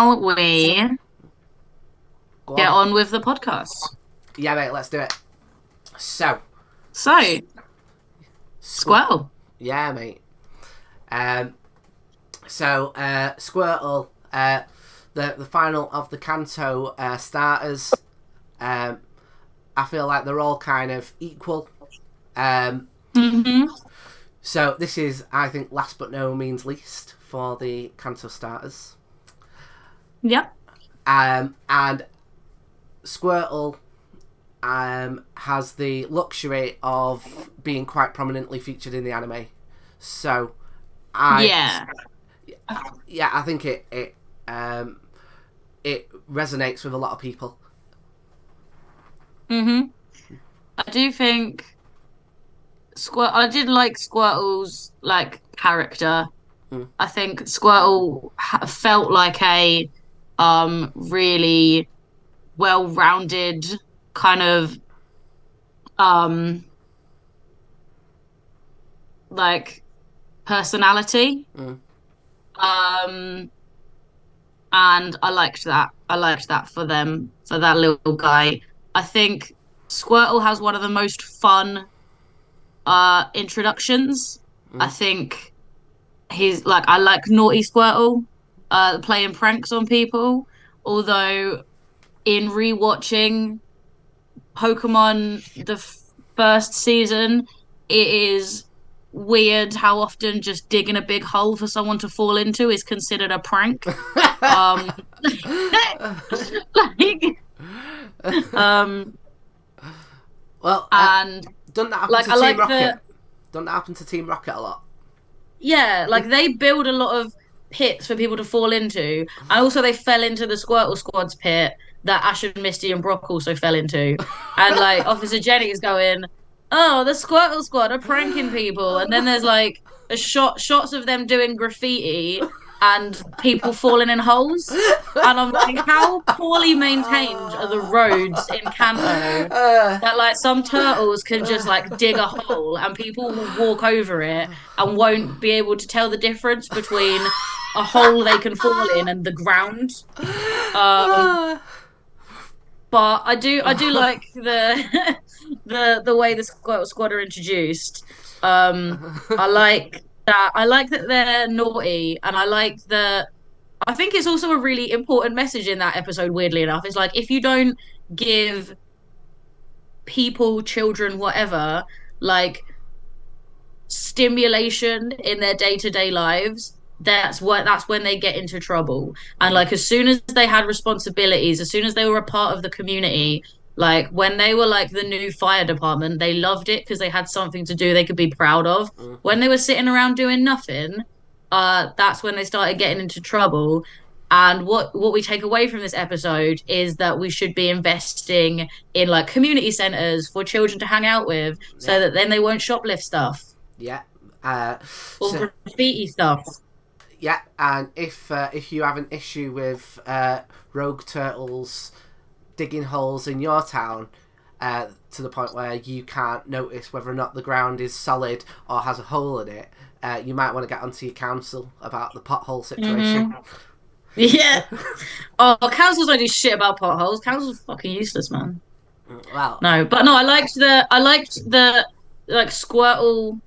shall we Go get on. on with the podcast? Yeah, mate, let's do it. So, So, Squ- Squirtle. yeah, mate. Squirtle, the final of the Kanto starters. I feel like they're all kind of equal. Mm-hmm. So this is, I think, last but no means least for the Kanto starters. Yep. And Squirtle has the luxury of being quite prominently featured in the anime. So, Yeah. I think it resonates with a lot of people. Mm-hmm. I do think I did like Squirtle's like character. Mm. I think Squirtle felt like a really well-rounded kind of um like personality. Mm. Um and I liked that. I liked that for them, for that little guy. I think Squirtle has one of the most fun introductions. I Mm. think he's like I like naughty Squirtle playing pranks on people. Although in rewatching Pokemon first season, it is weird how often just digging a big hole for someone to fall into is considered a prank. Um like um Well, and doesn't that happen like to I Team like Rocket? the Doesn't that happen to Team Rocket a lot? yeah, like they build a lot of pits for people to fall into. And also they fell into the Squirtle Squad's pit that Ash and Misty and Brock also fell into. And like Officer Jenny is going, oh, the Squirtle Squad are pranking people. And then there's like shots of them doing graffiti and people falling in holes. And I'm like, how poorly maintained are the roads in Kanto that like some turtles can just like dig a hole and people will walk over it and won't be able to tell the difference between a hole they can fall in and the ground. Um, but I do like the the way the squad are introduced. I like that. I like that they're naughty, and I like that. I think it's also a really important message in that episode. Weirdly enough, it's like if you don't give people, children, whatever, like stimulation in their day-to-day lives, that's when they get into trouble. And Mm. like as soon as they had responsibilities, as soon as they were a part of the community, like when they were like the new fire department, they loved it because they had something to do they could be proud of. Mm. When they were sitting around doing nothing, that's when they started getting into trouble. And what we take away from this episode is that we should be investing in like community centers for children to hang out with so Yeah, that then they won't shoplift stuff yeah. Uh, so or graffiti stuff. yeah, and if you have an issue with rogue turtles digging holes in your town, to the point where you can't notice whether or not the ground is solid or has a hole in it, you might want to get onto your council about the pothole situation. Mm-hmm. Yeah. Oh, councils don't do shit about potholes. Councils are fucking useless, man. Well, No, but no, I liked the like Squirtle,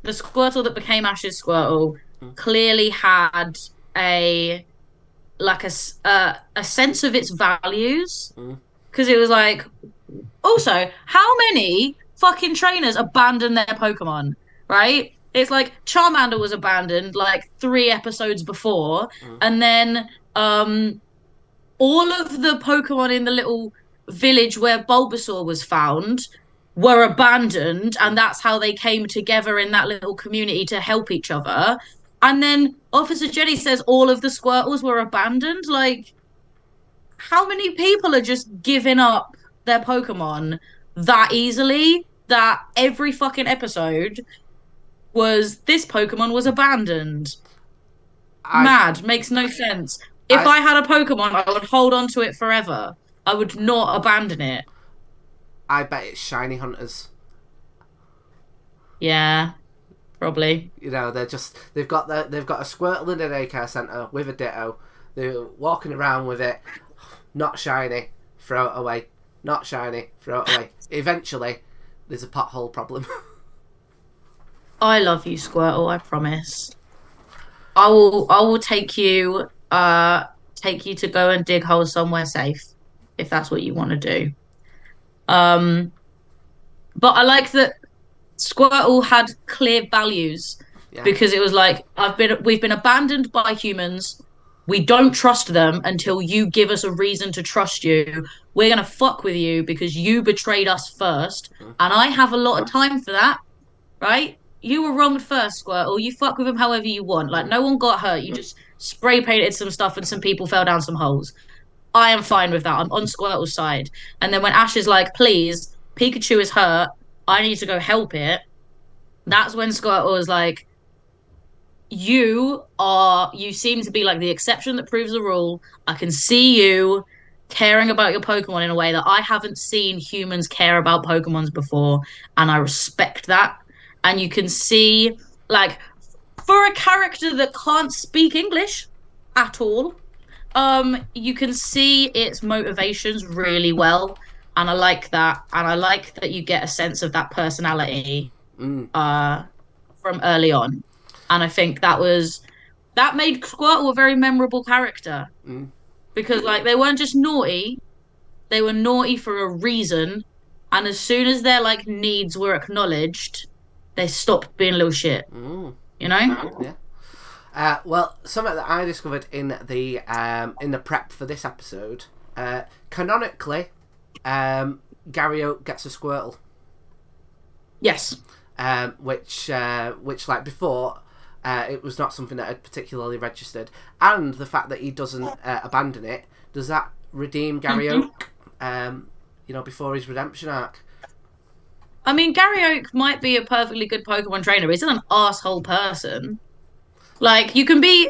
the Squirtle that became Ash's Squirtle mm, clearly had a like a sense of its values mm, because it was like also how many fucking trainers abandon their Pokemon, right? It's like Charmander was abandoned like 3 episodes before, mm. and then all of the Pokemon in the little village where Bulbasaur was found were abandoned, and that's how they came together in that little community to help each other. And then Officer Jenny says all of the Squirtles were abandoned. Like, how many people are just giving up their Pokemon that easily that every fucking episode was this Pokemon was abandoned? I, Mad, makes no sense. If I, I had a Pokemon, I would hold on to it forever. I would not abandon it. I bet it's shiny hunters. Yeah, probably. You know, they've got a Squirtle in a daycare centre with a Ditto. They're walking around with it, not shiny, throw it away, not shiny, throw it away. Eventually, there's a pothole problem. I love you, Squirtle, I promise. I will take you to go and dig holes somewhere safe if that's what you want to do. Um but I like that Squirtle had clear values Yeah. because it was like we've been abandoned by humans. We don't trust them until you give us a reason to trust you. We're gonna fuck with you because you betrayed us first, Mm. and I have a lot of time for that, right? You were wronged first, Squirtle. You fuck with them however you want. Like Mm. no one got hurt. You just spray painted some stuff and some people fell down some holes. I am fine with that. I'm on Squirtle's side. And then when Ash is like, please, Pikachu is hurt. I need to go help it. That's when Squirtle is like, you seem to be like the exception that proves the rule. I can see you caring about your Pokemon in a way that I haven't seen humans care about Pokemons before. And I respect that. And you can see, like, for a character that can't speak English at all, you can see its motivations really well. And I like that. And I like that you get a sense of that personality Mm. uh from early on. And I think that made Squirtle a very memorable character Mm. because like they weren't just naughty, they were naughty for a reason. And as soon as their like needs were acknowledged, they stopped being little shit, Mm. you know? Yeah. Well, something that I discovered in the prep for this episode, canonically, Gary Oak gets a Squirtle, Yes. which like before, it was not something that had particularly registered, and the fact that he doesn't abandon it, does that redeem Gary Oak? Before his redemption arc. I mean, Gary Oak might be a perfectly good Pokemon trainer, but he's not an asshole person. Like you can be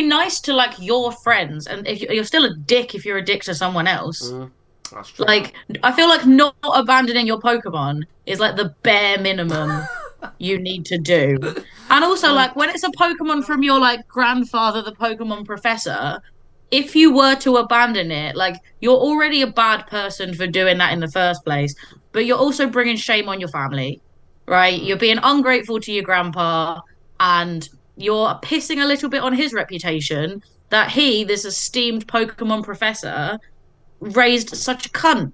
nice to like your friends, and if you're still a dick if you're a dick to someone else. Mm, that's true. Like I feel like not abandoning your Pokemon is like the bare minimum you need to do. And also like when it's a Pokemon from your like grandfather, the Pokemon professor, if you were to abandon it, like you're already a bad person for doing that in the first place, but you're also bringing shame on your family, right? Mm. You're being ungrateful to your grandpa and you're pissing a little bit on his reputation that he, this esteemed Pokemon professor, raised such a cunt.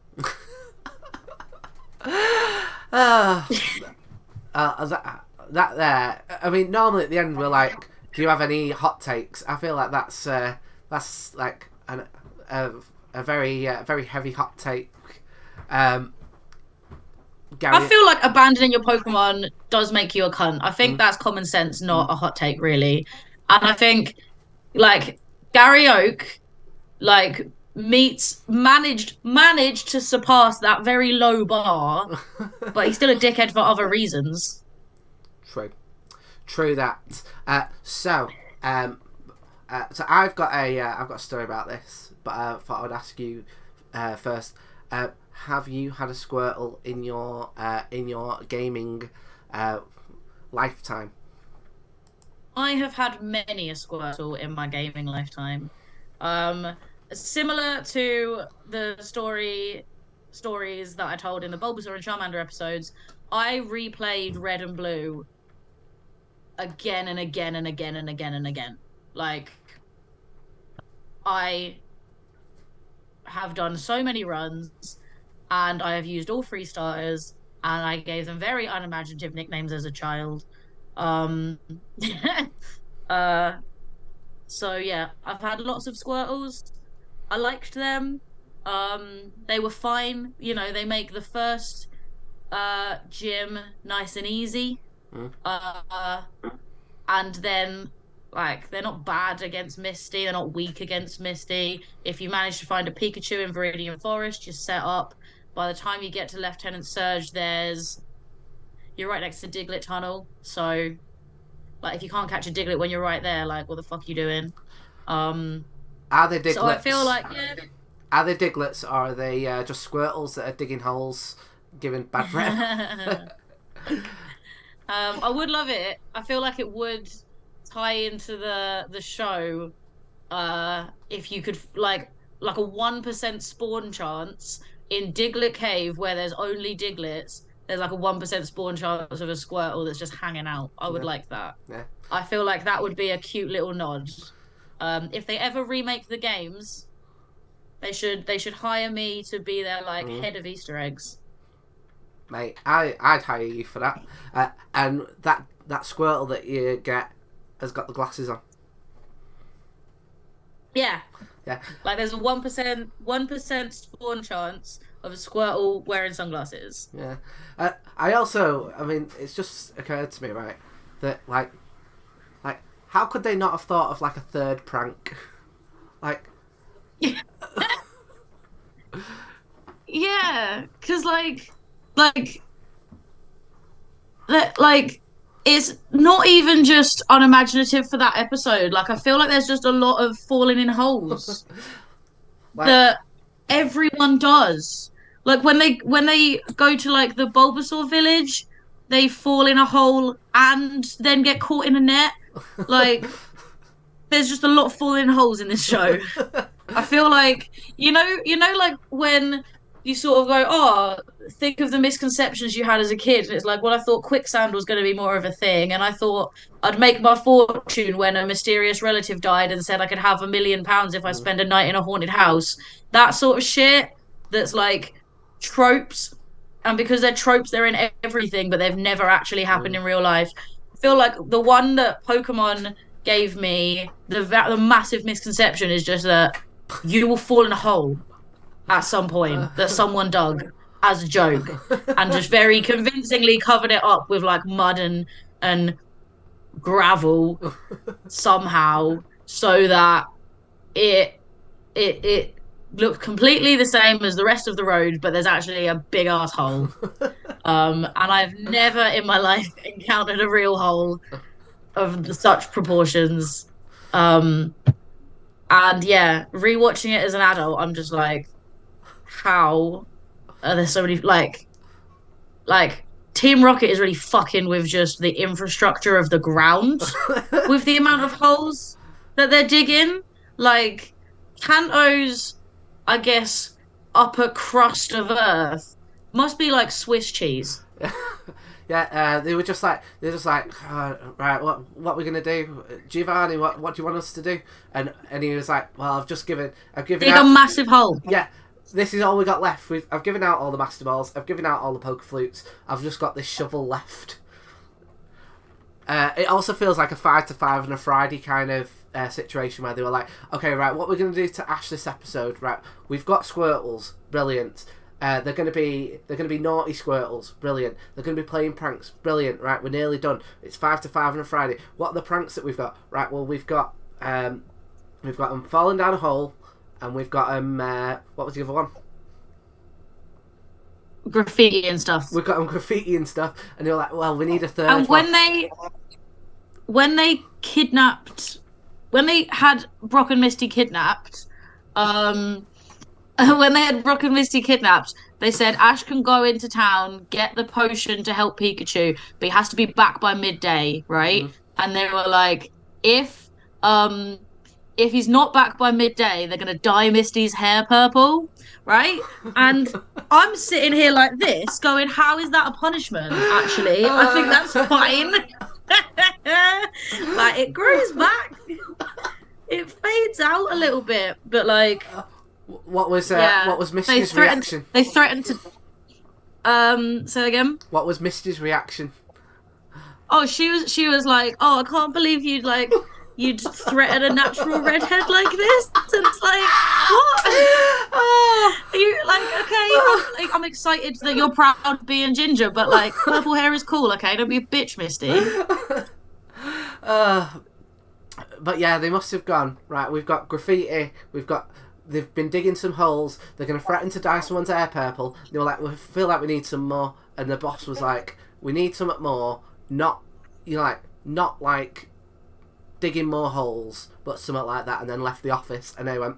Ah, that there. I mean, normally at the end we're like, "Do you have any hot takes?" I feel like that's like a very heavy hot take. Gary. I feel like abandoning your Pokemon does make you a cunt. I think Mm, that's common sense, mm. not a hot take, really. And I think like Gary Oak, like managed to surpass that very low bar, but he's still a dickhead for other reasons. True that. So I've got a story about this, but I thought I would ask you first. Have you had a Squirtle in your gaming lifetime? I have had many a Squirtle in my gaming lifetime. Um, Similar to the stories that I told in the Bulbasaur and Charmander episodes, I replayed Red and Blue again and again and again and again and again. Like I have done so many runs and I have used all three starters and I gave them very unimaginative nicknames as a child. Um uh so yeah, I've had lots of Squirtles. I liked them. They were fine. You know, they make the first gym nice and easy. Mm. Uh and then like they're not bad against Misty, they're not weak against Misty. If you manage to find a Pikachu in Viridian Forest, you're set up. By the time you get to Lieutenant Surge, you're right next to Diglett Tunnel. So like if you can't catch a Diglett when you're right there, like what the fuck are you doing? Um Are they so I feel Diglets? like yeah. Are they Diglets, or are they just Squirtles that are digging holes, giving bad breath? I would love it. I feel like it would tie into the show if you could like a 1% spawn chance in Diglet Cave where there's only Diglets, there's like a 1% spawn chance of a Squirtle that's just hanging out. I would Yeah, like that. yeah. I feel like that would be a cute little nod. If they ever remake the games, they should hire me to be their like Mm. head of Easter eggs. Mate, I'd hire you for that. And that Squirtle that you get has got the glasses on. Yeah, Yeah, like there's a 1% spawn chance of a Squirtle wearing sunglasses. yeah. I mean, it's just occurred to me, right, that like, how could they not have thought of like a third prank? Like, Yeah, because like that, like it's not even just unimaginative for that episode. Like I feel like there's just a lot of falling in holes like, that everyone does. Like when they go to like the Bulbasaur village, they fall in a hole and then get caught in a net. Like there's just a lot of falling in holes in this show. I feel like like when you sort of go, oh, think of the misconceptions you had as a kid, and it's like, well, I thought quicksand was going to be more of a thing, and I thought I'd make my fortune when a mysterious relative died and said I could have £1 million if I mm, spend a night in a haunted house. That sort of shit. That's like tropes, and because they're tropes, they're in everything, but they've never actually happened mm. in real life. I feel like the one that Pokemon gave me the massive misconception is just that you will fall in a hole at some point that someone dug as a joke and just very convincingly covered it up with like mud and gravel somehow so that it it looked completely the same as the rest of the road, but there's actually a big ass hole. And I've never in my life encountered a real hole of such proportions. Um, and yeah, rewatching it as an adult, I'm just like, how are there so many like Team Rocket is really fucking with just the infrastructure of the ground with the amount of holes that they're digging. Like Kanto's, I guess, upper crust of Earth must be like Swiss cheese. Yeah, they're just like, right, what we're gonna do, Giovanni? What do you want us to do? And he was like, well, I've given Dig a out. massive hole. Yeah, this is all we got left. I've given out all the Master Balls. I've given out all the Poke Flutes. I've just got this shovel left. It also feels like a 5 to 5 on a Friday kind of situation where they were like, okay, right, what we're going to do to ash this episode, right? We've got Squirtles, brilliant. They're going to be naughty Squirtles, brilliant. They're going to be playing pranks, brilliant. Right, we're nearly done. It's 5 to 5 on a Friday. What are the pranks that we've got? Right, well we've got them falling down a hole, and we've got them. What was the other one? Graffiti and stuff. We've got them graffiti and stuff, and they were like, well, we need a third And one. when they kidnapped when they had Brock and Misty kidnapped, when they had Brock and Misty kidnapped, they said Ash can go into town, get the potion to help Pikachu, but he has to be back by midday, right? Mhm. And they were like, um if he's not back by midday, they're gonna dye Misty's hair purple, right? And I'm sitting here like this, going, how is that a punishment? Actually, I think that's fine. Like it grows back, it fades out a little bit, but like What was yeah, Misty's reaction? they threatened to say again. What was Misty's reaction? Oh, she was like, oh, I can't believe you'd threaten a natural redhead like this. And it's like, what? Are you like, okay, I'm excited that you're proud of being ginger, but like purple hair is cool, okay? Don't be a bitch, Misty. But yeah, they must have gone, right, we've got graffiti, they've been digging some holes, they're going to threaten to dye someone's hair purple. They were like, we feel like we need some more. And the boss was like, we need some more, not like digging more holes, but something like that, and then left the office. And they went,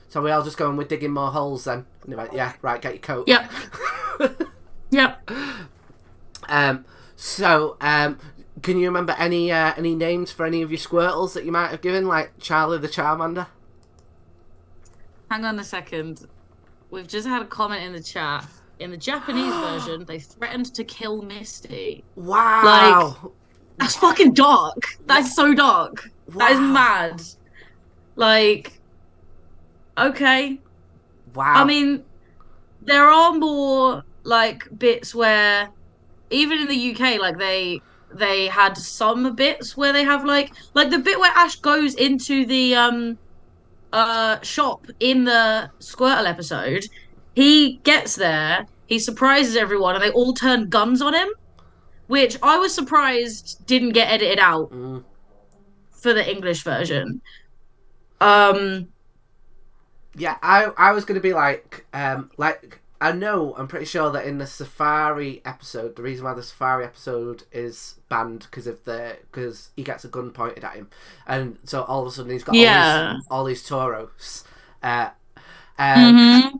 so we all just going, we're digging more holes then? And they went, yeah, right, get your coat. Yep. Yep. So Can you remember any names for any of your Squirtles that you might have given, like Charlie the Charmander? Hang on a second. We've just had a comment in the chat. In the Japanese version, they threatened to kill Misty. Like, Wow! that's fucking dark. That What? is so dark. That is Wow! mad. Like, okay. I Wow! mean, there are more like bits where even in the UK, like they had some bits where they have like the bit where Ash goes into the shop in the Squirtle episode. He gets there, he surprises everyone, and they all turn guns on him, which I was surprised didn't get edited out Mm. for the English version. Um, Yeah, I was gonna be like I know I'm pretty sure that in the Safari episode, the reason why the Safari episode is banned because he gets a gun pointed at him, and so all of a sudden he's got yeah. all these Tauros. Uh, um, Mm-hmm.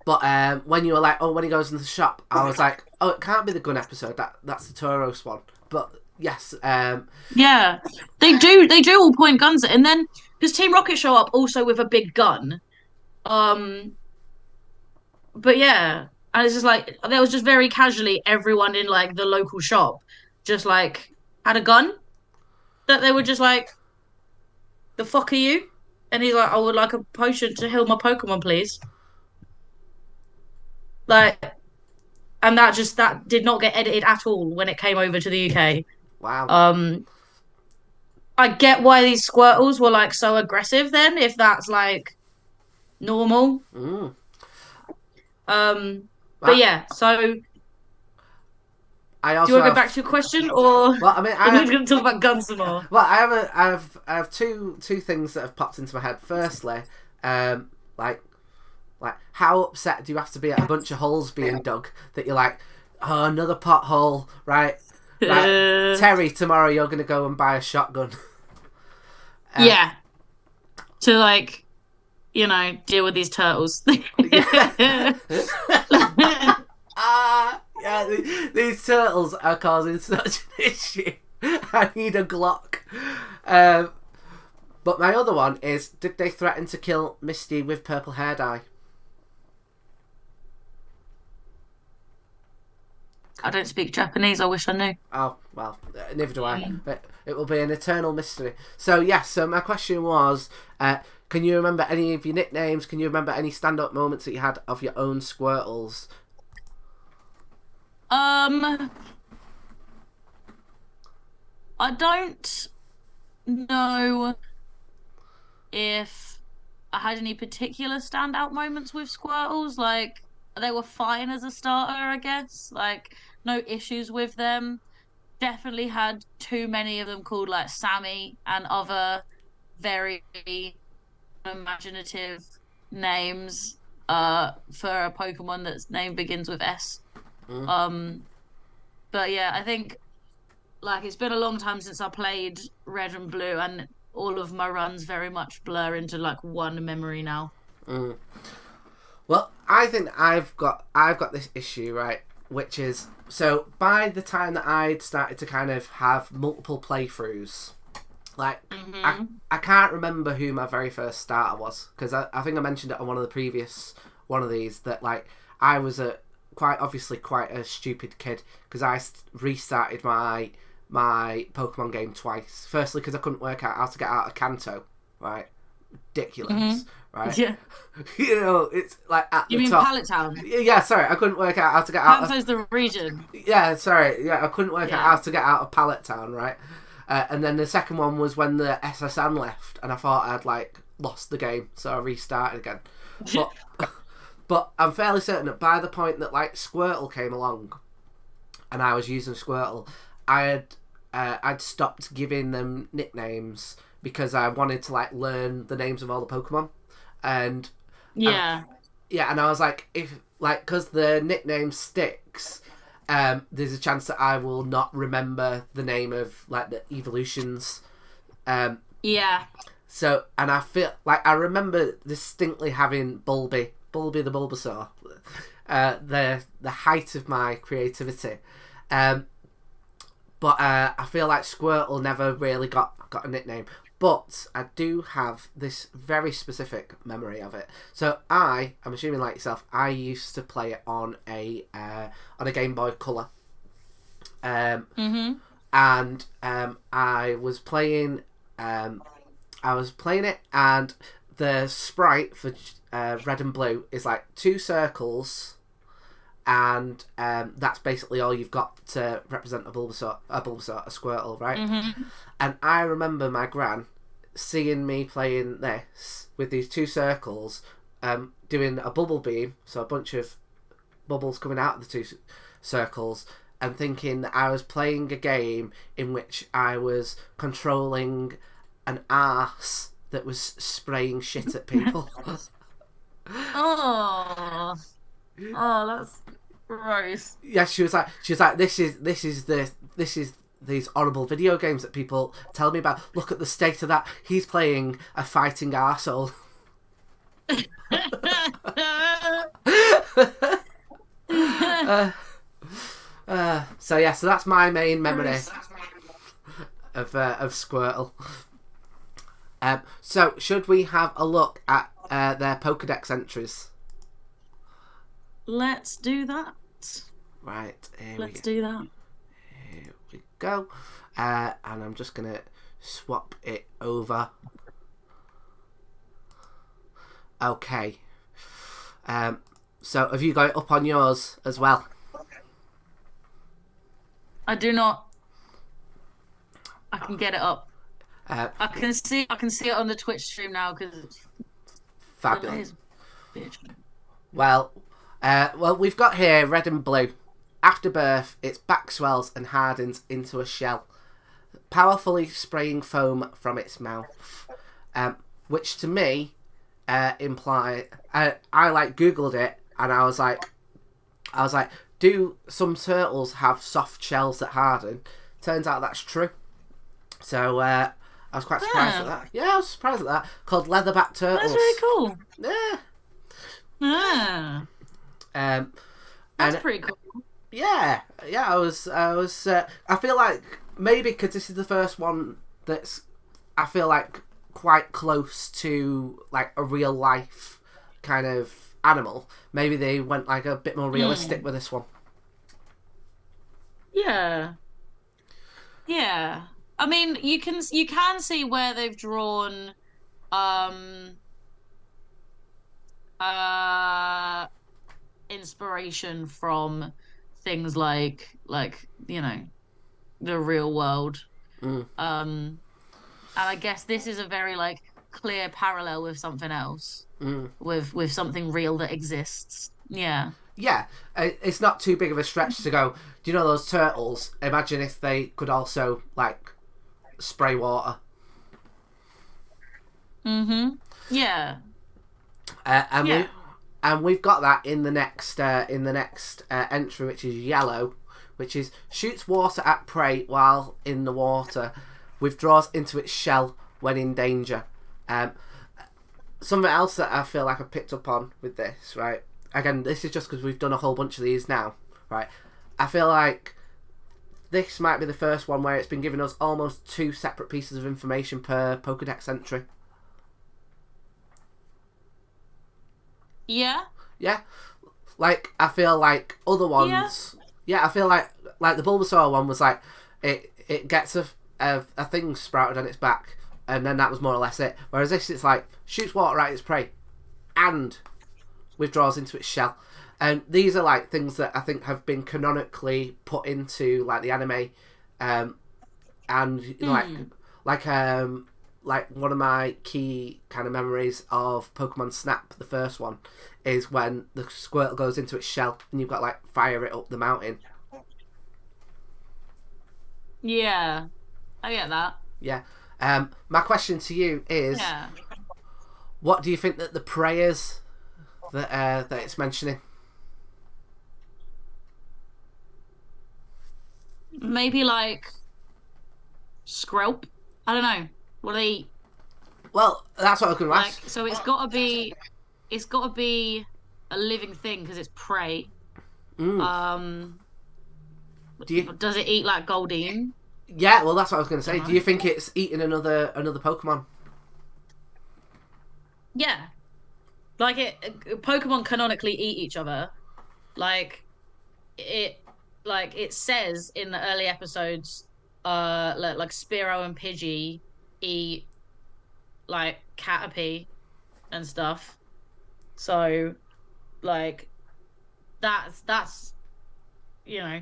but when you were like, oh, when he goes in the shop, I was like, oh, it can't be the gun episode. That's the Tauros one. But yes, Yeah. They do all point guns at, and then because Team Rocket show up also with a big gun. Um, but yeah, and it's just like there was just very casually everyone in like the local shop just like had a gun that they were just like, the fuck are you? And he's like, I would like a potion to heal my Pokemon, please. Like, and that did not get edited at all when it came over to the UK. wow. Um, I get why these Squirtles were like so aggressive then, if that's like normal. Mm. Um, but Well, yeah, so I do you also want to go back have. to your question, or Well, I mean, are we going to talk about guns some more? well, I have two things that have popped into my head. Firstly, um, like how upset do you have to be at a bunch of holes being dug that you're like, oh, another pothole, right? Right, Terry, tomorrow you're gonna go and buy a shotgun. Yeah, to like, deal with these turtles. Yeah. Yeah, these turtles are causing such an issue. I need a Glock. But my other one is, did they threaten to kill Misty with purple hair dye? I don't speak Japanese. I wish I knew. Oh, well, neither do I. But it will be an eternal mystery. So, yes, so my question was, can you remember any of your nicknames? Can you remember any stand-up moments that you had of your own Squirtles? I don't know if I had any particular standout moments with Squirtles. Like, they were fine as a starter, I guess. Like, no issues with them. Definitely had too many of them called like Sammy and other very imaginative names for a Pokemon that's name begins with S. Mm. But yeah, I think like it's been a long time since I played Red and Blue, and all of my runs very much blur into like one memory now. Mm. Well, I think I've got this issue, right, which is, so by the time that I'd started to kind of have multiple playthroughs, like I can't remember who my very first starter was, because I think I mentioned it on one of the previous one of these that like I was quite a stupid kid because I restarted my Pokemon game twice. Firstly, because I couldn't work out how to get out of Kanto, right? Ridiculous, right? Yeah. You know, it's like at You the mean top. Pallet Town? Yeah, sorry, I couldn't work out how to get out Kanto's the region. Yeah, sorry, yeah, I couldn't work out Yeah. how to get out of Pallet Town, right? And then the second one was when the SSN left, and I thought I'd like lost the game, so I restarted again. But but I'm fairly certain that by the point that like Squirtle came along, and I was using Squirtle, I'd stopped giving them nicknames because I wanted to like learn the names of all the Pokemon, and Yeah. and I was like, if like because the nickname sticks, there's a chance that I will not remember the name of like the evolutions. Yeah. So, and I feel like I remember distinctly having Bulby the Bulbasaur, the height of my creativity. But I feel like Squirtle never really got a nickname. But I do have this very specific memory of it. So I'm assuming like yourself, I used to play it on a Game Boy Color. Mm-hmm. And I was playing it, and the sprite for red and blue is like two circles, and that's basically all you've got to represent a Bulbasaur, a Squirtle, right? Mm-hmm. And I remember my gran seeing me playing this with these two circles, doing a bubble beam, so a bunch of bubbles coming out of the two circles, and thinking that I was playing a game in which I was controlling an arse that was spraying shit at people. Oh, oh, that's gross. Yeah, she was like, this is these horrible video games that people tell me about. Look at the state of that. He's playing a fighting arsehole. So that's my main memory of Squirtle. So should we have a look at their Pokedex entries? Let's do that. Right, Let's do that. Here we go. And I'm just gonna swap it over. Okay. So have you got it up on yours as well? I do not. I can get it up. Uh, I can see it on the Twitch stream now because it's Fabulous. bitch. Well, we've got here red and blue. After birth, its back swells and hardens into a shell, powerfully spraying foam from its mouth, which to me imply. I like Googled it, and I was like, do some turtles have soft shells that harden? Turns out that's true. So I was quite surprised at that. Yeah, I was surprised at that. Called leatherback turtles. That's really cool. Yeah. Ah, That's that's pretty cool. Yeah. I was. I feel like maybe because this is the first one that's, I feel like, quite close to like a real life kind of animal. Maybe they went like a bit more realistic with this one. Yeah. Yeah. I mean, you can see where they've drawn um uh inspiration from things like the real world. Mm. And I guess this is a very like clear parallel with something else, Mm. with something real that exists. Yeah. Yeah, it's not too big of a stretch to go, do you know those turtles? Imagine if they could also, like, spray water. Mm-hmm. Yeah. And Yeah. we've got that in the next entry, which is yellow, which is shoots water at prey while in the water, withdraws into its shell when in danger. Something else that I feel like I picked up on with this, right? Again, this is just because we've done a whole bunch of these now, right? I feel like this might be the first one where it's been giving us almost two separate pieces of information per Pokedex entry. Yeah. Yeah? Like, I feel like other ones... Yeah, I feel like the Bulbasaur one was like, it gets a thing sprouted on its back, and then that was more or less it. Whereas this, it's like, shoots water at its prey, and withdraws into its shell. And these are like things that I think have been canonically put into like the anime, and you know, like one of my key kind of memories of Pokemon Snap, the first one, is when the Squirtle goes into its shell and you've got like fire it up the mountain. Yeah. I get that. Yeah. My question to you is, Yeah. what do you think that the prayers that it's mentioning? Maybe like Skrelp. I don't know. What do they eat? Well, that's what I was going to Like, ask. so it's gotta be a living thing because it's prey. Mm. Do you? Does it eat like Goldeen? Yeah, well, that's what I was going to Don't say. Do know. you think it's eating another Pokemon? Yeah, like Pokemon canonically eat each other. Like it, like it says in the early episodes, like Spearow and Pidgey eat like Caterpie and stuff. So like that's you know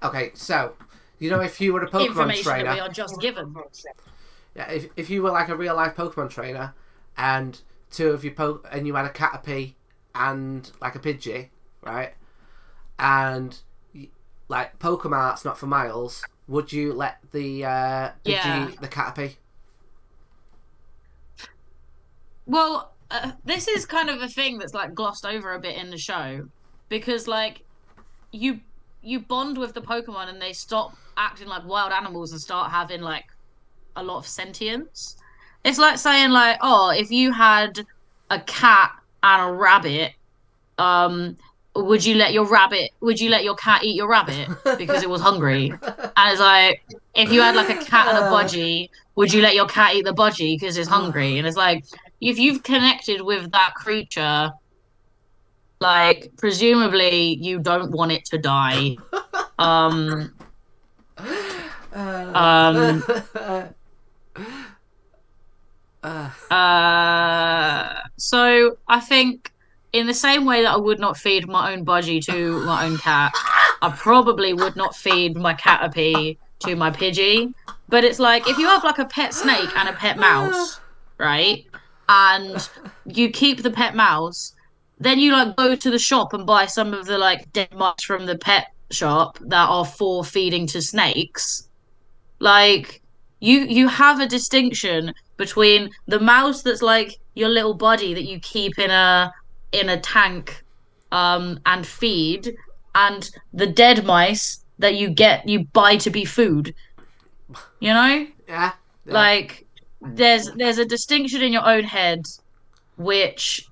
Okay, so if you were a Pokemon information that we trainer, are just given. yeah, if you were like a real life Pokemon trainer, and two of you and you had a Caterpie and like a Pidgey, right? And like Pokemart's not for miles. Would you let the Yeah. Pidgey eat the Caterpie? Well, this is kind of a thing that's like glossed over a bit in the show because like you you bond with the Pokemon and they stop acting like wild animals and start having like a lot of sentience. It's like saying like, oh, if you had a cat and a rabbit, um, would you let your cat eat your rabbit because it was hungry? And it's like, if you had like a cat and a budgie, would you let your cat eat the budgie because it's hungry? And it's like, if you've connected with that creature, like presumably you don't want it to die. Um, um, so I think in the same way that I would not feed my own budgie to my own cat, I probably would not feed my Caterpie to my Pidgey. But it's like if you have like a pet snake and a pet mouse, right? And you keep the pet mouse, then you like go to the shop and buy some of the like dead mice from the pet shop that are for feeding to snakes. Like you have a distinction between the mouse that's like your little buddy that you keep in a tank and feed and the dead mice that you buy to be food, you know? yeah, yeah. Like there's a distinction in your own head which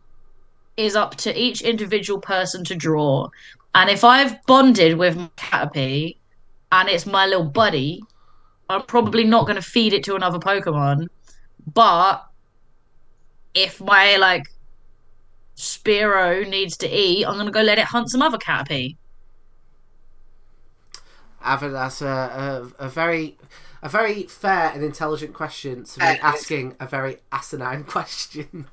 is up to each individual person to draw. And if I've bonded with my Caterpie and it's my little buddy, I'm probably not going to feed it to another Pokemon. But if my like Spearow needs to eat, I'm going to go let it hunt some other Caterpie. I think that's a very fair and intelligent question to be asking a very asinine question.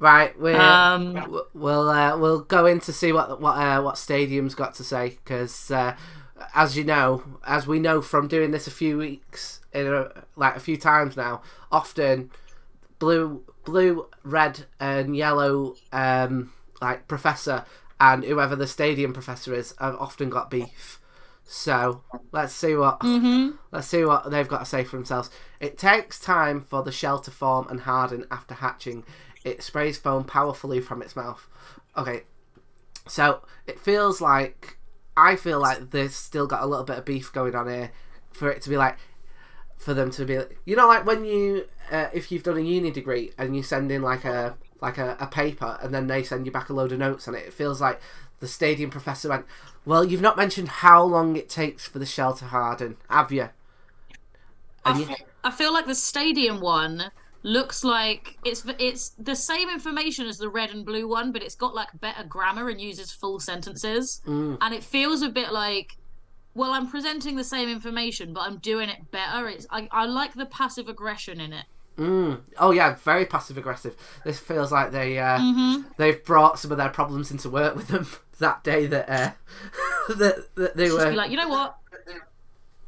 Right, we'll go in to see what Stadium's got to say because as we know from doing this a few weeks like a few times now, often blue, red, and yellow like professor and whoever the Stadium professor is have often got beef. So let's see what they've got to say for themselves. It takes time for the shell to form and harden after hatching. It sprays foam powerfully from its mouth. Okay, so I feel like there's still got a little bit of beef going on here for it to be like, for them to be like, like when you if you've done a uni degree and you send in like a paper and then they send you back a load of notes on it. It feels like the Stadium professor went, well, you've not mentioned how long it takes for the shell to harden, have you? I feel like the Stadium one looks like it's the same information as the red and blue one, but it's got like better grammar and uses full sentences. And it feels a bit like, well, I'm presenting the same information, but I'm doing it better. I like the passive aggression in it. Oh yeah, very passive aggressive. This feels like they've brought some of their problems into work with them that day that that they were be like, you know what?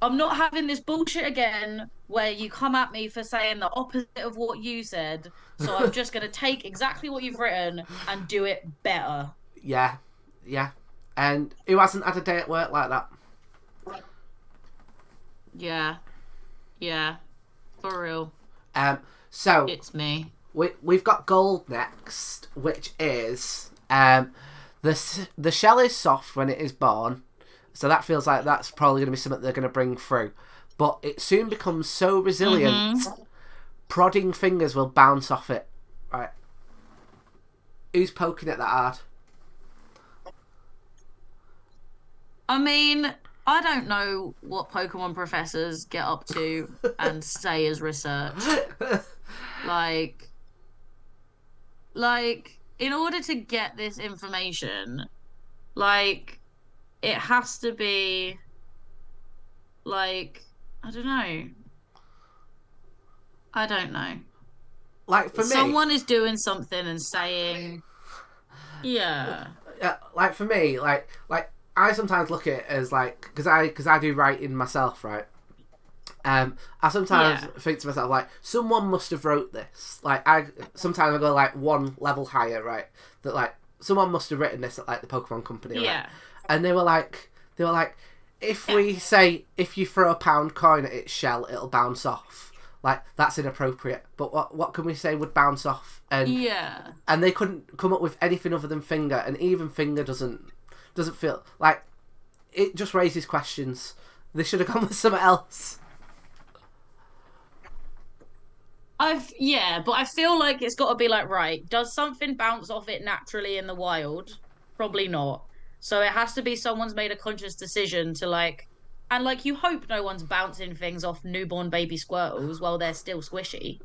I'm not having this bullshit again where you come at me for saying the opposite of what you said. So I'm just going to take exactly what you've written and do it better. Yeah. And who hasn't had a day at work like that? Yeah. For real. So it's me. We've got gold next, which is the shell is soft when it is born, so that feels like that's probably going to be something they're going to bring through. But it soon becomes so resilient, prodding fingers will bounce off it. Right. Who's poking it that hard? I mean, I don't know what Pokemon professors get up to and say as research. Like, in order to get this information, like, it has to be like, I don't know. I don't know. Like for me, Someone is doing something and saying, yeah, like for me, like I sometimes look at it as like because I do writing myself, right? I sometimes yeah, think to myself like someone must have wrote this. Like I sometimes I go like one level higher, right? That like someone must have written this at like the Pokemon Company, right? yeah, And they were like, if yeah. we say if you throw a pound coin at its shell, it'll bounce off. Like that's inappropriate. But what can we say would bounce off? Yeah. And they couldn't come up with anything other than finger, and even finger doesn't feel like it. Just raises questions. They should have gone with something else. But I feel like it's got to be like, right, does something bounce off it naturally in the wild? Probably not. So it has to be someone's made a conscious decision to like, and like you hope no one's bouncing things off newborn baby Squirtles while they're still squishy.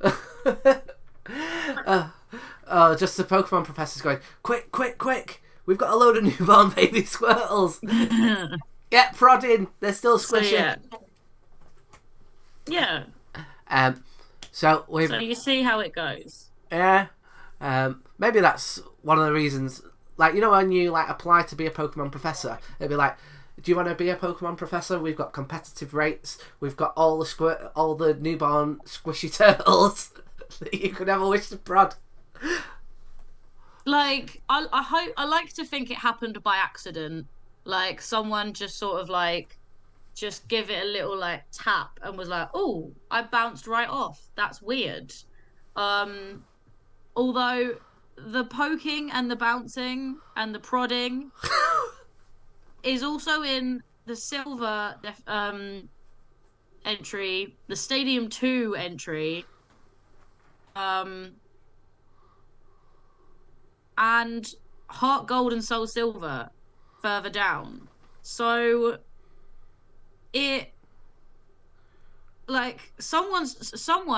Just the Pokemon professor's going, quick, quick, quick! We've got a load of newborn baby Squirtles. Get prodding. They're still So squishy. yeah, yeah. Um, so we've So you see how it goes. yeah. Maybe that's one of the reasons. Like when you like apply to be a Pokemon professor, it'd be like, do you want to be a Pokemon professor? We've got competitive rates. We've got all the newborn squishy turtles that you could ever wish to prod. Like I hope I like to think it happened by accident. Like someone just sort of like just give it a little like tap and was like, "Oh, I bounced right off. That's weird." Um, although the poking and the bouncing and the prodding is also in the silver entry, the Stadium 2 entry, um, and Heart Gold and Soul Silver further down. So it like someone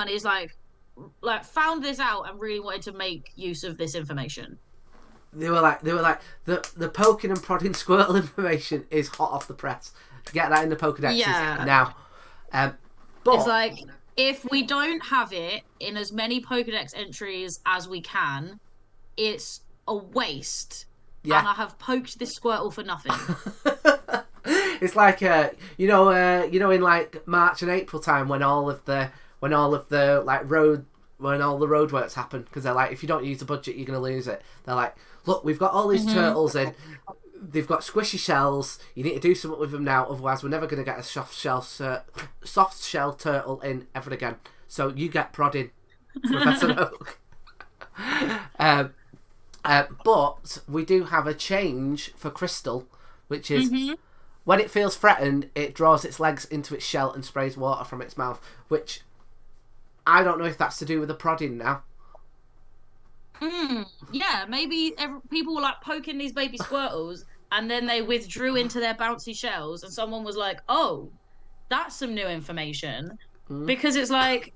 is like found this out and really wanted to make use of this information. They were like the poking and prodding Squirtle information is hot off the press. Get that in the Pokedexes Yeah. now. Um, It's but like if we don't have it in as many Pokedex entries as we can, it's a waste. yeah, And I have poked this Squirtle for nothing. it's like in like March and April time when all of the like roadworks happen, because they're like, if you don't use the budget you're going to lose it. They're like, look, we've got all these turtles in, they've got squishy shells, you need to do something with them now, otherwise we're never going to get a soft shell turtle in ever again, so you get prodding, Professor Oak. But we do have a change for Crystal, which is when it feels threatened, it draws its legs into its shell and sprays water from its mouth, which I don't know if that's to do with the prodding now. Yeah, maybe people were like poking these baby Squirtles and then they withdrew into their bouncy shells and someone was like, oh, that's some new information. Because it's like,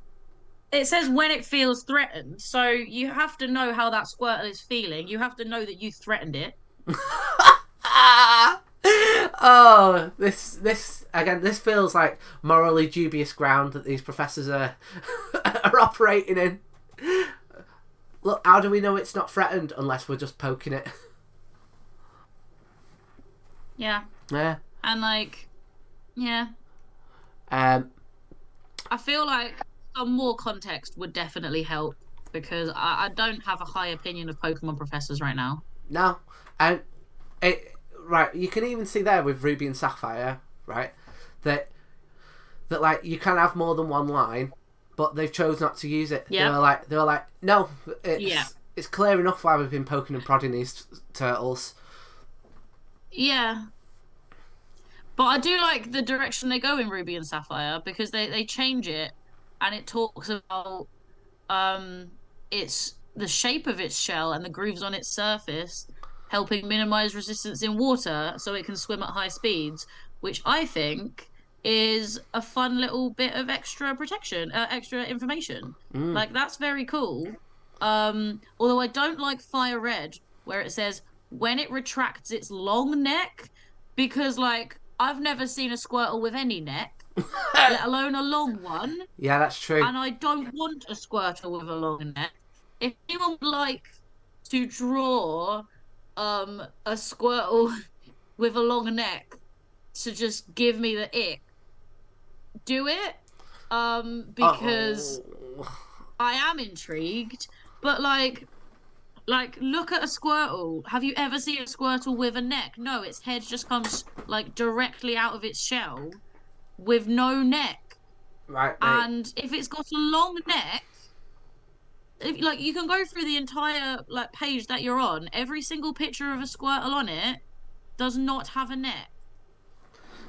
it says when it feels threatened. So you have to know how that Squirtle is feeling. You have to know that you threatened it. Oh, this again. This feels like morally dubious ground that these professors are are operating in. Look, how do we know it's not threatened unless we're just poking it? Yeah. Yeah. And like, yeah. Um. I feel like some more context would definitely help because I don't have a high opinion of Pokemon professors right now. No. And it right. You can even see there with Ruby and Sapphire, right? That like you can have more than one line, but they've chose not to use it. Yeah. They were like, no, Yeah. it's clear enough why we've been poking and prodding these turtles. Yeah. But I do like the direction they go in Ruby and Sapphire because they change it and it talks about um it's the shape of its shell and the grooves on its surface, helping minimize resistance in water so it can swim at high speeds, which I think is a fun little bit of extra protection, extra information. Mm. Like that's very cool. Although I don't like fire red, where it says when it retracts its long neck, because like I've never seen a Squirtle with any neck, let alone a long one. Yeah, that's true. And I don't want a Squirtle with a long neck. If anyone would like to draw a Squirtle with a long neck to just give me the ick, do it. Because Oh. I am intrigued. But like look at a Squirtle. Have you ever seen a Squirtle with a neck? No, its head just comes like directly out of its shell with no neck. Right, mate. And if it's got a long neck, like you can go through the entire like page that you're on. Every single picture of a Squirtle on it does not have a neck.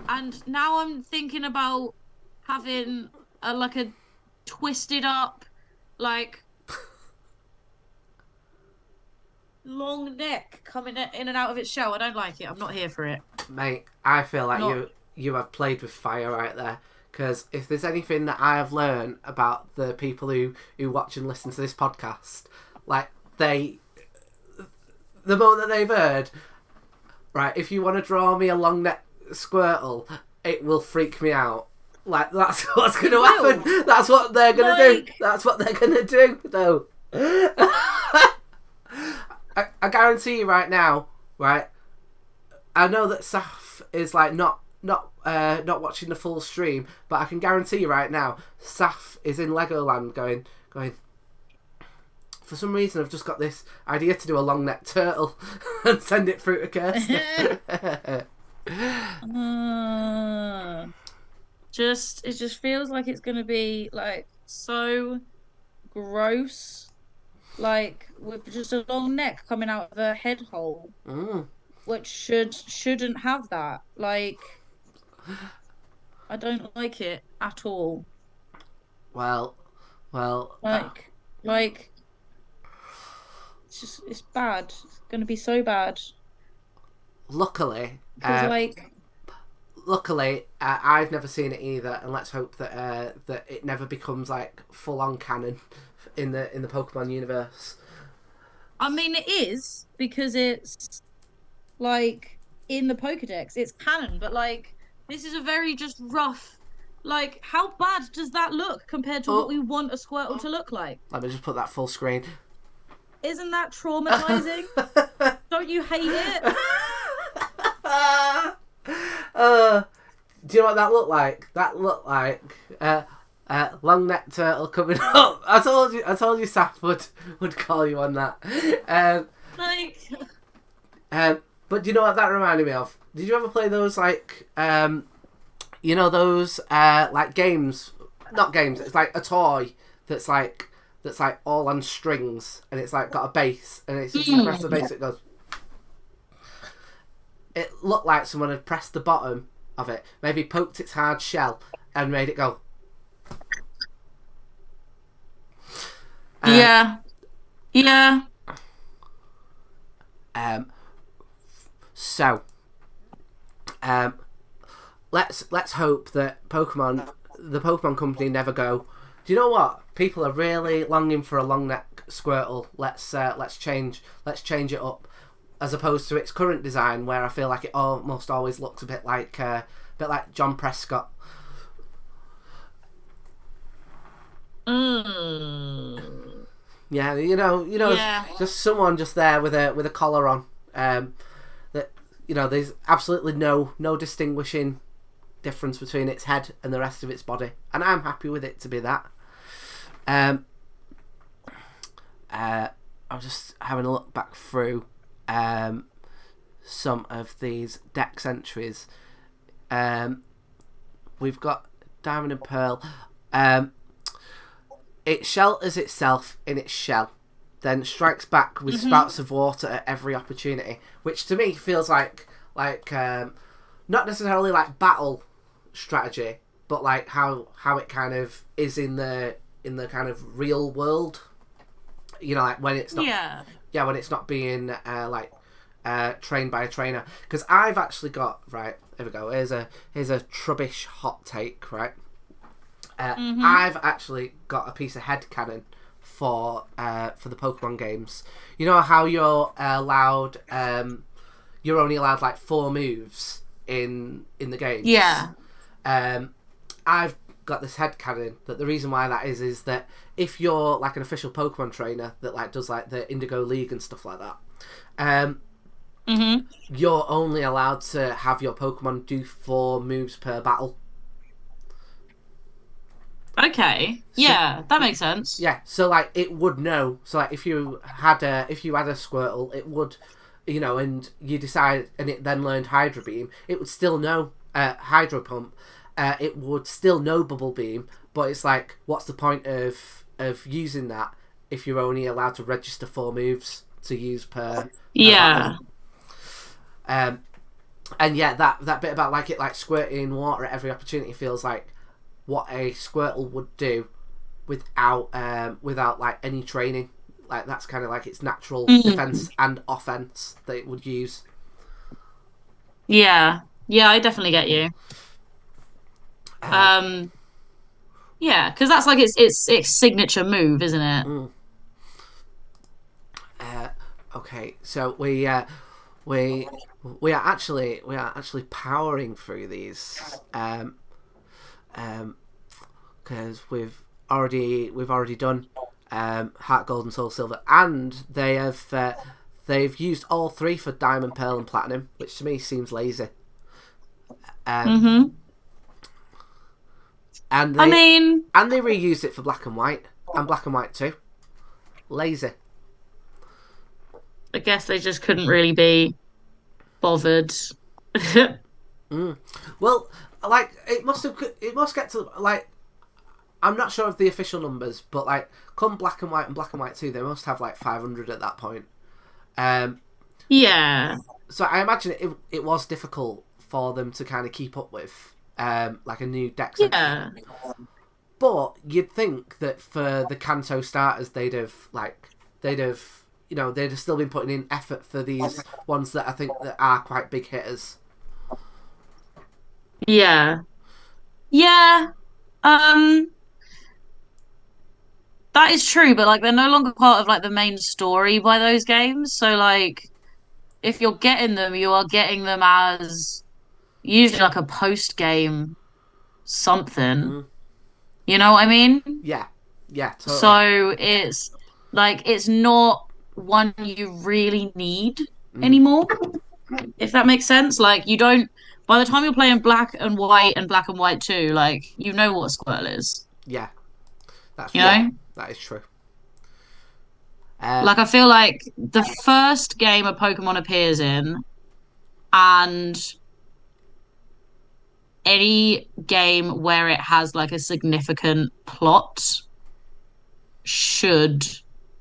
And now I'm thinking about having a like a twisted up, like long neck coming in and out of its shell. I don't like it. I'm not here for it. Mate, I feel like Not. you have played with fire right there. Because if there's anything that I have learned about the people who watch and listen to this podcast, like the moment that they've heard, right, if you want to draw me a long neck Squirtle, it will freak me out. Like, that's what's going to happen. That's what they're going to do. That's what they're going to do, though. I guarantee you right now, right, I know that Saf is like not watching the full stream, but I can guarantee you right now, Saf is in Legoland going. For some reason, I've just got this idea to do a long neck turtle and send it through to Kirsten. It just feels like it's gonna be like so gross, like with just a long neck coming out of a head hole, Mm. which shouldn't have that. Like I don't like it at all. Well, well. Like it's bad. It's gonna be so bad Luckily, because I've never seen it either, and let's hope that that it never becomes like full on canon in the Pokemon universe. I mean it is because it's like in the Pokedex, it's canon, but like this is a very just rough. Like, how bad does that look compared to what we want a Squirtle to look like? Let me just put that full screen. Isn't that traumatizing? Don't you hate it? Do you know what that looked like? That looked like long neck turtle coming up. I told you, Saf would call you on that. Like, but do you know what that reminded me of? Did you ever play those like you know those like games? Not games. It's like a toy that's like all on strings, and it's like got a base, and it's just you press the base, it goes. It looked like someone had pressed the bottom of it, maybe poked its hard shell, and made it go. yeah. So, let's hope that the Pokemon company never go. Do you know what? People are really longing for a long neck Squirtle. Let's change it up, as opposed to its current design, where I feel like it almost always looks a bit like John Prescott. Yeah, Yeah. just someone just there with a collar on. That there's absolutely no distinguishing difference between its head and the rest of its body, and I'm happy with it to be that. I'm just having a look back through some of these Dex entries. We've got Diamond and Pearl. It shelters itself in its shell, then strikes back with spouts of water at every opportunity, which to me feels like not necessarily like battle strategy, but like how it kind of is in the kind of real world. You know, like when it's not, Yeah. yeah, when it's not being trained by a trainer. Because I've actually got right. Here we go. Here's a Trubbish hot take. Right. Mm-hmm. I've actually got a piece of headcanon for the Pokemon games. You know how you're only allowed like 4 moves in the games. Yeah. Um, I've got this headcanon that the reason why that is that if you're like an official Pokemon trainer that like does like the Indigo League and stuff like that, um, Mm-hmm. you're only allowed to have your Pokemon do 4 moves per battle. Okay. So Yeah, that makes sense. yeah, so like it would know. So like if you had a Squirtle, it would, you know, and you decide, and it then learned Hydro Beam, it would still know Hydro Pump. It would still know Bubble Beam, but it's like, what's the point of using that if you're only allowed to register 4 moves to use per battle? Yeah. Um, and yeah, that bit about like it like squirting water at every opportunity feels like what a Squirtle would do without like any training. Like that's kind of like its natural Mm. defense and offense that it would use. Yeah. Yeah, I definitely get you. Uh, Um, yeah, because that's like its signature move, isn't it? mm, uh, okay, so we we are actually powering through these because we've already done Heart Gold and Soul Silver, and they've used all 3 for Diamond, Pearl, and Platinum, which to me seems lazy. Um, Mm-hmm. and I they mean, and they reused it for Black and White and Black and White too. Lazy. I guess they just couldn't really be bothered. Mm. Well, like it must get to like I'm not sure of the official numbers, but like come Black and White 2, they must have like 500 at that point. Um, Yeah. so I imagine it was difficult for them to kind of keep up with like a new dex entry. Yeah. But you'd think that for the Kanto starters, they'd have still been putting in effort for these ones that I think that are quite big hitters. Yeah. Yeah. Um, that is true, but like they're no longer part of like the main story by those games. So like if you're getting them, you are getting them as usually like a post game something. Mm. You know what I mean? Yeah, yeah, totally. So it's not one you really need Mm. anymore, if that makes sense. Like you don't by the time you're playing Black and White too, like you know what Squirtle is, Yeah, that's you true. know? That is true. Uh, Like I feel like the first game a Pokemon appears in and any game where it has like a significant plot should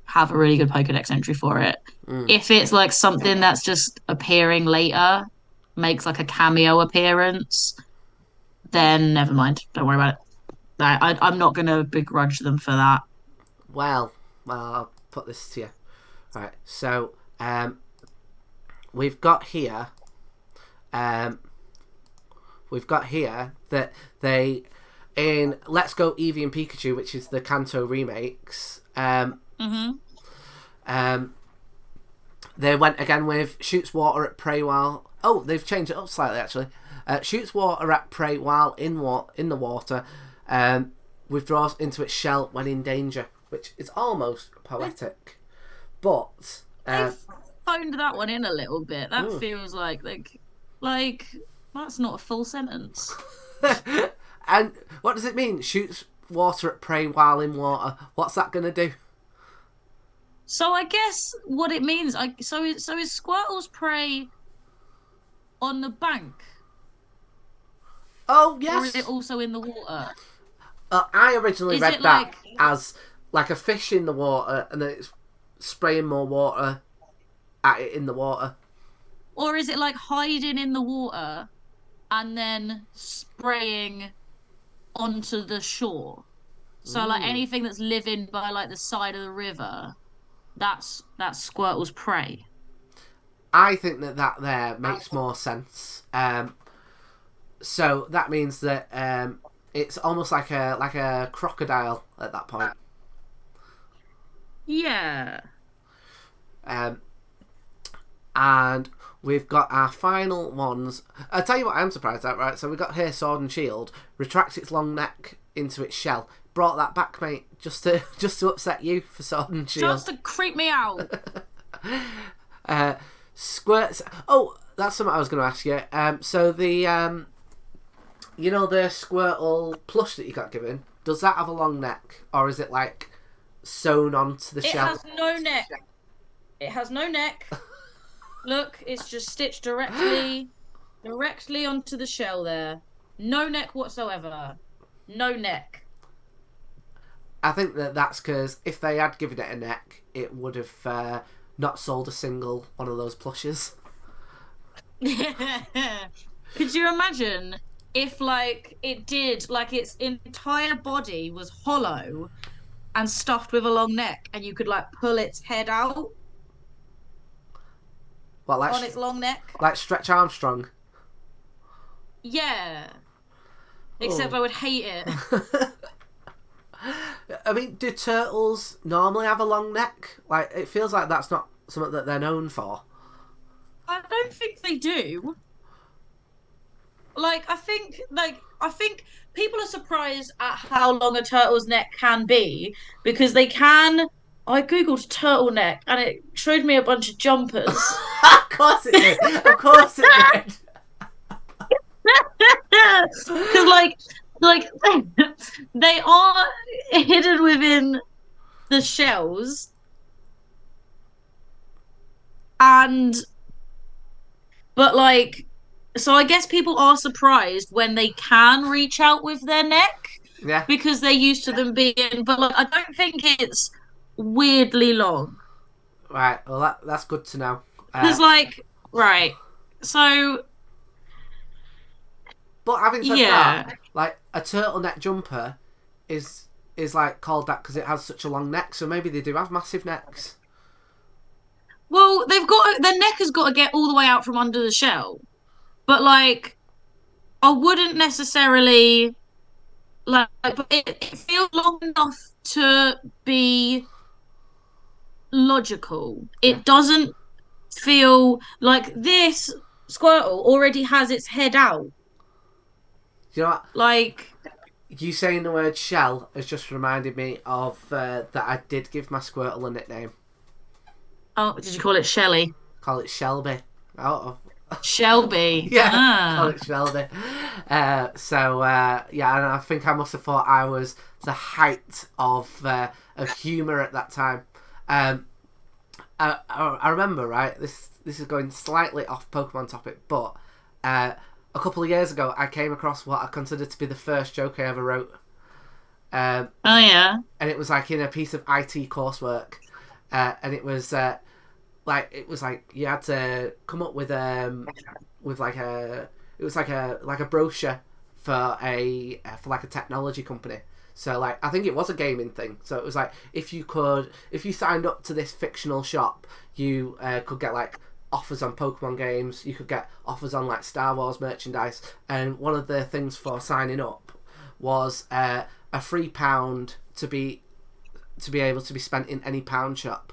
have a really good Pokedex entry for it. mm. If it's like something that's just appearing later, makes like a cameo appearance, then never mind. Don't worry about it. I'm not gonna begrudge them for that. Well, I'll put this to you. Right. So, we've got here, um, we've got here that they in Let's Go Eevee and Pikachu, which is the Kanto remakes. Mm-hmm. Um, they went again with shoots water at prey while. Oh, they've changed it up slightly actually. Shoots water at prey while in the water. Withdraws into its shell when in danger, which is almost poetic. But They've phoned that one in a little bit. That mm. feels like that's not a full sentence. And what does it mean? Shoots water at prey while in water. What's that gonna do? So I guess what it means, is Squirtle's prey on the bank, Oh or is it yes. also in the water? I originally Is read it that like, as like a fish in the water, and then it's spraying more water at it in the water. or is it like hiding in the water and then spraying onto the shore? So like Mm. anything that's living by like the side of the river, that's Squirtle's prey. I think that there makes more sense. So that means that it's almost like a crocodile at that point. Yeah. Um, and we've got our final ones. I'll tell you what I'm surprised at, right? So we've got here Sword and Shield, retracts its long neck into its shell. Brought that back, mate, just to upset you for Sword and Shield. Just to creep me out. Squirts. Oh, that's something I was going to ask you. So the you know the Squirtle plush that you got given, does that have a long neck, or is it like sewn onto the It shell? has no neck. It has no neck. Look, it's just stitched directly onto the shell there. No neck whatsoever. No neck. I think that's because if they had given it a neck, it would have not sold a single one of those plushes. Could you imagine if like it did like its entire body was hollow and stuffed with a long neck and you could like pull its head out Well, on its long neck? like Stretch Armstrong. Yeah. Except Oh. I would hate it. I mean, do turtles normally have a long neck? Like, it feels like that's not something that they're known for. I don't think they do. I think people are surprised at how long a turtle's neck can be because they can. I googled turtleneck and it showed me a bunch of jumpers. Of course it did. Of course it did. Because like they are hidden within the shells, and but like so I guess people are surprised when they can reach out with their neck Yeah. because they're used to them being, but like, I don't think it's weirdly long. Right. Well, that's good to know. Because like, right, so But having said yeah. that, like a turtleneck jumper is like called that because it has such a long neck. So maybe they do have massive necks. Well, they've got their neck has got to get all the way out from under the shell, but like, I wouldn't necessarily but it feels long enough to be logical. Yeah. It doesn't feel like this Squirtle already has its head out. You know what? Like, You saying the word shell has just reminded me of that I did give my Squirtle a nickname. oh, did you call it Shelly? Call it Shelby. Oh, Shelby. yeah, call Ah. it Shelby. Yeah, and I think I must have thought I was the height of humour at that time. I remember, right. This is going slightly off Pokemon topic, but a couple of years ago, I came across what I consider to be the first joke I ever wrote. Oh yeah. And it was like in a piece of IT coursework, and it was like you had to come up with like a it was like a brochure for like a technology company. So like I think it was a gaming thing. So it was like if you signed up to this fictional shop, you could get like offers on Pokemon games. You could get offers on like Star Wars merchandise. And one of the things for signing up was a £3 to be able to be spent in any pound shop.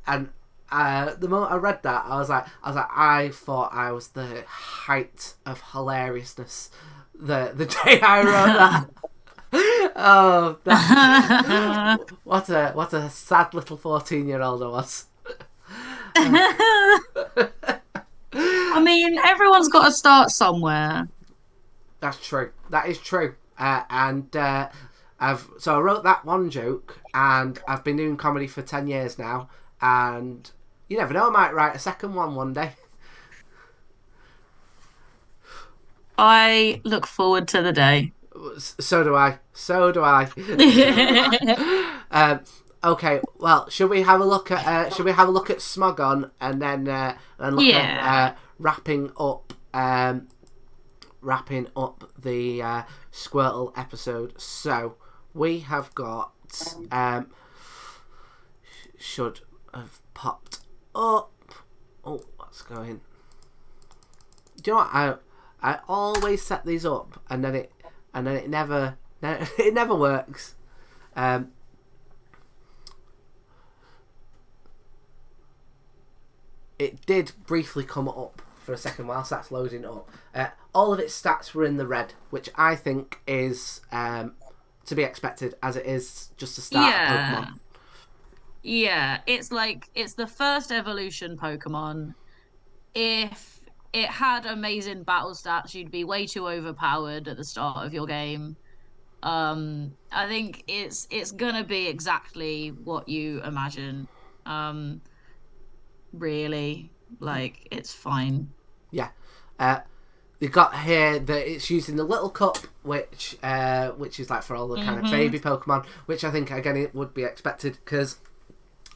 And the moment I read that, I thought I was the height of hilariousness the day I wrote that. Oh, what a sad little 14-year-old I was. I mean, everyone's got to start somewhere. That's true. That is true. And I wrote that one joke, and I've been doing comedy for 10 years now, and you never know, I might write a second one day. I look forward to the day. So do I. Okay, well, should we have a look at Smogon and then look Yeah. at wrapping up the Squirtle episode? So we have got should have popped up. Oh, what's going? Do you know what? I always set these up, and then it never it never works. It did briefly come up for a second whilst that's loading up. All of its stats were in the red, which I think is to be expected, as it is just a start of Yeah. Pokemon. Yeah, it's the first evolution Pokemon. If it had amazing battle stats, you'd be way too overpowered at the start of your game. I think it's gonna be exactly what you imagine. Um, really, like it's fine. Yeah. They got here that it's using the little cup, which is like for all the kind of Hmm. baby Pokemon, which I think again it would be expected because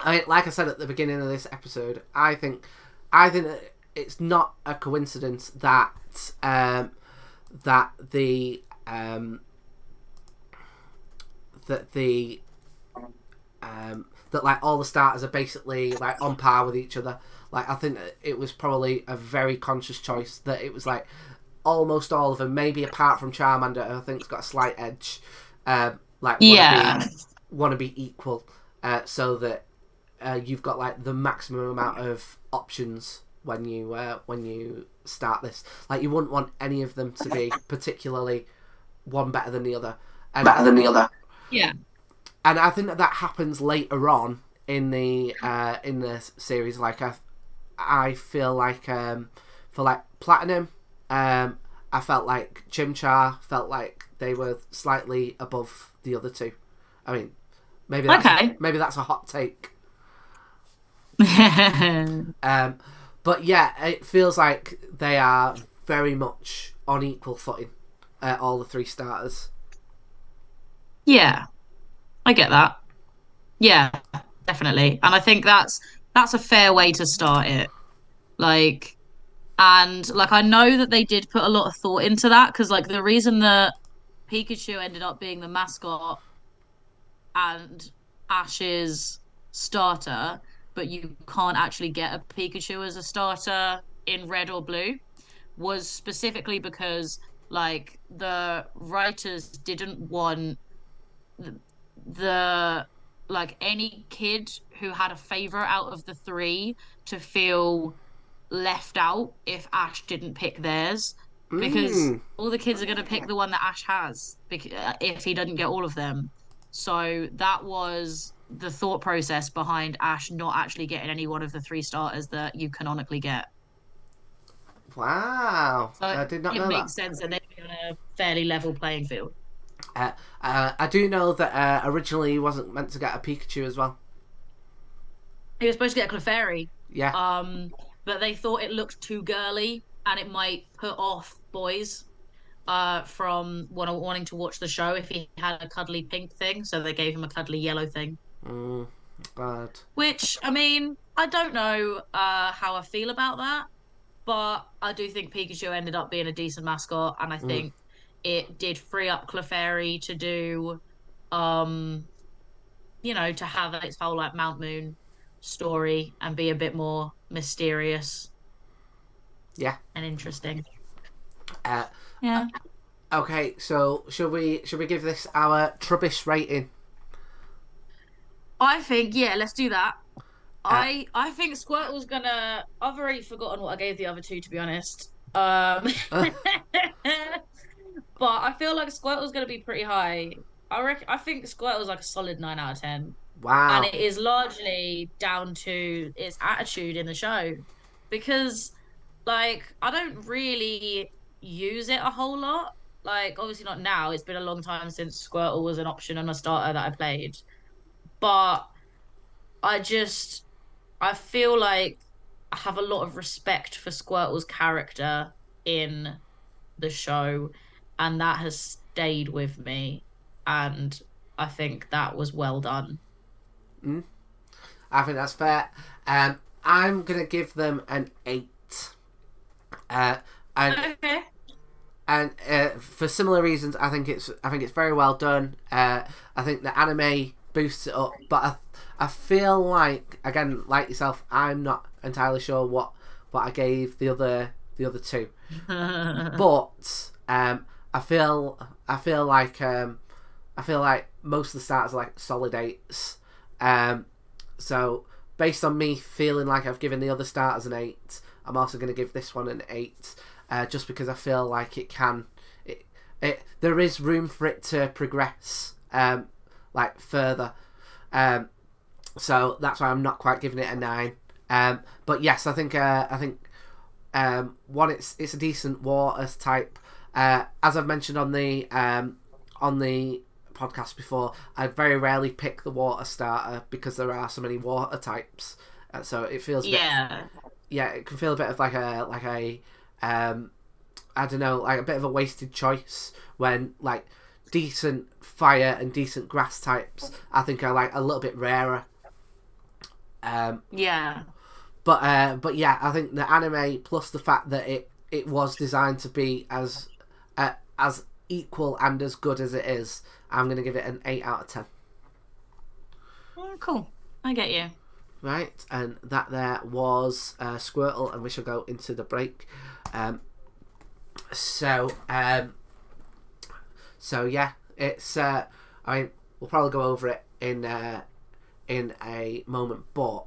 like I said at the beginning of this episode, I think that it's not a coincidence that that the that the that like all the starters are basically like on par with each other. Like I think that it was probably a very conscious choice that it was like almost all of them, maybe apart from Charmander, I think's got a slight edge. Like Yeah. want to be equal, so that you've got like the maximum amount of options when you start this. Like you wouldn't want any of them to be particularly one better than the other. And Better than the other. Yeah. I think that happens later on in the series. Like I feel like for like Platinum, I felt like Chimchar felt like they were slightly above the other two. I mean, Okay. maybe that's a hot take. Um, but yeah, it feels like they are very much on equal footing. All the three starters. Yeah, I get that. Yeah, definitely. And I think that's a fair way to start it. Like, and like I know that they did put a lot of thought into that because like the reason that Pikachu ended up being the mascot and Ash's starter, but you can't actually get a Pikachu as a starter in red or blue, was specifically because like the writers didn't want the like any kid who had a favorite out of the three to feel left out if Ash didn't pick theirs because Mm. all the kids are going to pick the one that Ash has if he doesn't get all of them. So that was the thought process behind Ash not actually getting any one of the three starters that you canonically get. Wow, So I did not it know that. makes sense that they'd be on a fairly level playing field. Uh, I do know that originally he wasn't meant to get a Pikachu as well. He was supposed to get a Clefairy, Yeah. um, but they thought it looked too girly and it might put off boys from wanting to watch the show if he had a cuddly pink thing. So they gave him a cuddly yellow thing. Mm, God. Which, I mean, I don't know how I feel about that, but I do think Pikachu ended up being a decent mascot, and I Mm, think it did free up Clefairy to do, um, to have its whole like Mount Moon story and be a bit more mysterious yeah. and interesting. Uh, Yeah. okay, so should we give this our Trubbish rating? I think, yeah, let's do that. Uh, I think Squirtle's gonna. I've already forgotten what I gave the other two, to be honest. uh, But I feel like Squirtle's gonna be pretty high. I think Squirtle's like a solid 9 out of 10, and wow. it is largely down to its attitude in the show, because like I don't really use it a whole lot. Like obviously not now. It's been a long time since Squirtle was an option on a starter that I played, but I just I feel like I have a lot of respect for Squirtle's character in the show, and that has stayed with me. And I think that was well done. Mm, I think that's fair. I'm gonna give them an 8. Uh, and Okay. for similar reasons, I think it's very well done. I think the anime boosts it up. But I feel like, again, like yourself, I'm not entirely sure what I gave the other two. But I feel like most of the starters are like solid 8s. So based on me feeling like I've given the other starters an 8, I'm also going to give this one an 8, just because I feel like there is room for it to progress like further. So that's why I'm not quite giving it a 9. But yes, I think one, it's a decent water type. As I've mentioned on the podcast before, I very rarely pick the water starter because there are so many water types. So it feels a bit, it can feel a bit of like a I don't know, like a bit of a wasted choice when like decent fire and decent grass types I think are like a little bit rarer. Yeah. But yeah, I think the anime plus the fact that it was designed to be as equal and as good as it is, I'm going to give it an 8 out of 10. Cool. I get you. Right, and that there was Squirtle, and we shall go into the break. So yeah, it's I mean, we'll probably go over it in a moment, but